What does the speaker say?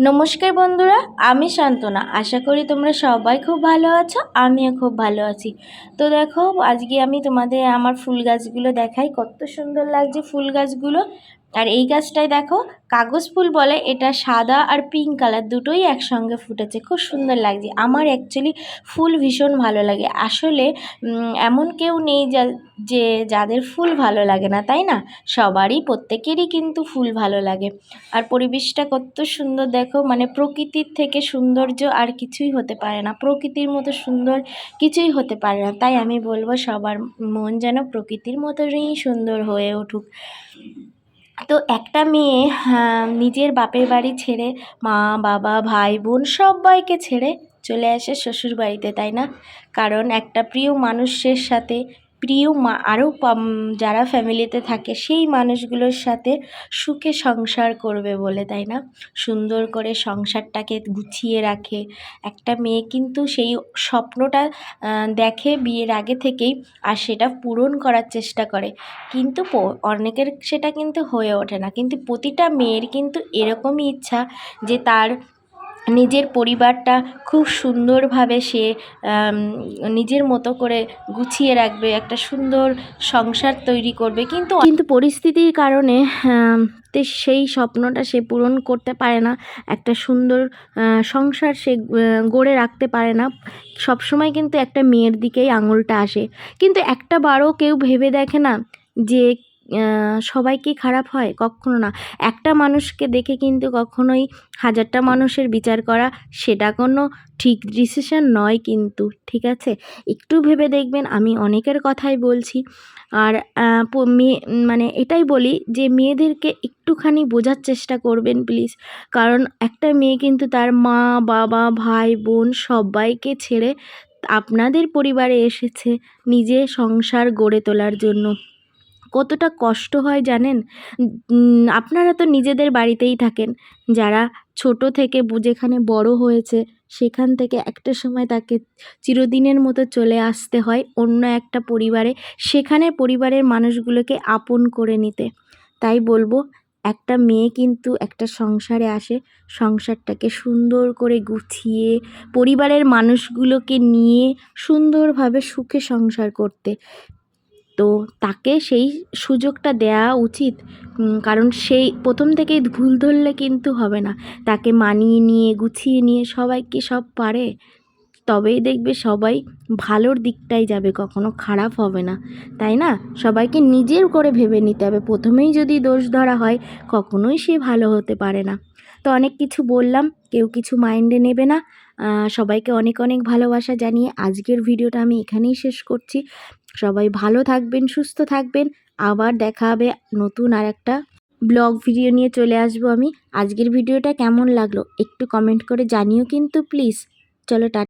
নমস্কার বন্ধুরা, আমি শান্তনা। আশা করি তোমরা সবাই খুব ভালো আছো, আমিও খুব ভালো আছি। তো দেখো, আজকে আমি তোমাদের আমার ফুল গাছগুলো দেখাই। কত সুন্দর লাগছে ফুল গাছগুলো। আর এই গাছটাই দেখো, কাগজ ফুল বলে। এটা সাদা আর পিঙ্ক কালার দুটোই একসঙ্গে ফুটেছে, খুব সুন্দর লাগছে। আমার অ্যাকচুয়ালি ফুল ভীষণ ভালো লাগে। আসলে এমন কেউ নেই যে যাদের ফুল ভালো লাগে না, তাই না? সবারই, প্রত্যেকেরই কিন্তু ফুল ভালো লাগে। আর পরিবেশটা কত সুন্দর দেখো, মানে প্রকৃতির থেকে সৌন্দর্য আর কিছুই হতে পারে না। প্রকৃতির মতো সুন্দর কিছুই হতে পারে না। তাই আমি বলবো সবার মন যেন প্রকৃতির মতনই সুন্দর হয়ে উঠুক। তো একটা মেয়ে নিজের বাপের বাড়ি ছেড়ে, মা বাবা ভাই বোন সবাইকে ছেড়ে চলে আসে শ্বশুর বাড়িতে, তাই না? কারণ একটা প্রিয় মানুষের সাথে, প্রিয় আরও যারা ফ্যামিলিতে থাকে সেই মানুষগুলোর সাথে সুখে সংসার করবে বলে, তাই না? সুন্দর করে সংসারটাকে গুছিয়ে রাখে একটা মেয়ে, কিন্তু সেই স্বপ্নটা দেখে বিয়ের আগে থেকেই, আর সেটা পূরণ করার চেষ্টা করে। কিন্তু অনেকের সেটা কিন্তু হয়ে ওঠে না। কিন্তু প্রতিটা মেয়ের কিন্তু এরকমই ইচ্ছা যে তার নিজের পরিবারটা খুব সুন্দরভাবে সে নিজের মতো করে গুছিয়ে রাখবে, একটা সুন্দর সংসার তৈরি করবে। কিন্তু পরিস্থিতির কারণে সেই স্বপ্নটা সে পূরণ করতে পারে না। একটা সুন্দর সংসার সে গড়ে রাখতে পারে না। সবসময় কিন্তু একটা মেয়ের দিকেই আঙুলটা আসে। কিন্তু একটা বারও কেউ ভেবে দেখে না যে সবাই কি খারাপ হয়? কখনো না। একটা মানুষকে দেখে কিন্তু কখনোই হাজারটা মানুষের বিচার করা সেটা কোনো ঠিক ডিসিশন নয় কিন্তু, ঠিক আছে? একটু ভেবে দেখবেন, আমি অনেকের কথাই বলছি। আর মানে এটাই বলি যে মেয়েদেরকে একটুখানি বোঝার চেষ্টা করবেন প্লিজ। কারণ একটা মেয়ে কিন্তু তার মা বাবা ভাই বোন সবাইকে ছেড়ে আপনাদের পরিবারে এসেছে নিজে সংসার গড়ে তোলার জন্য। কতটা কষ্ট হয় জানেন? আপনারা তো নিজেদের বাড়িতেই থাকেন। যারা ছোট থেকে যেখানে বড় হয়েছে, সেখান থেকে একটা সময় তাকে চিরদিনের মতো চলে আসতে হয় অন্য একটা পরিবারে, সেখানে পরিবারের মানুষগুলোকে আপন করে নিতে। তাই বলবো, একটা মেয়ে কিন্তু একটা সংসারে আসে সংসারটাকে সুন্দর করে গুছিয়ে পরিবারের মানুষগুলোকে নিয়ে সুন্দরভাবে সুখে সংসার করতে। তো তাকে সেই সুযোগটা দেওয়া উচিত। কারণ সেই প্রথম থেকেই ভুল ধরলে কিন্তু হবে না। তাকে মানিয়ে নিয়ে গুছিয়ে নিয়ে সবাইকে সব পারে, তবেই দেখবে সবাই ভালোর দিকটাই যাবে, কখনো খারাপ হবে না, তাই না? সবাইকে নিজের করে ভেবে নিতে হবে। প্রথমেই যদি দোষ ধরা হয়, কখনোই সে ভালো হতে পারে না। তো অনেক কিছু বললাম, কেউ কিছু মাইন্ডে নেবে না। সবাইকে অনেক অনেক ভালোবাসা জানিয়ে আজকের ভিডিওটা আমি এখানেই শেষ করছি। সবাই ভালো থাকবেন, সুস্থ থাকবেন। আবার দেখা হবে নতুন আর একটা ব্লগ ভিডিও নিয়ে চলে আসবো আমি। আজকের ভিডিওটা কেমন লাগলো একটু কমেন্ট করে জানিও কিন্তু প্লিজ। চলো টাটা।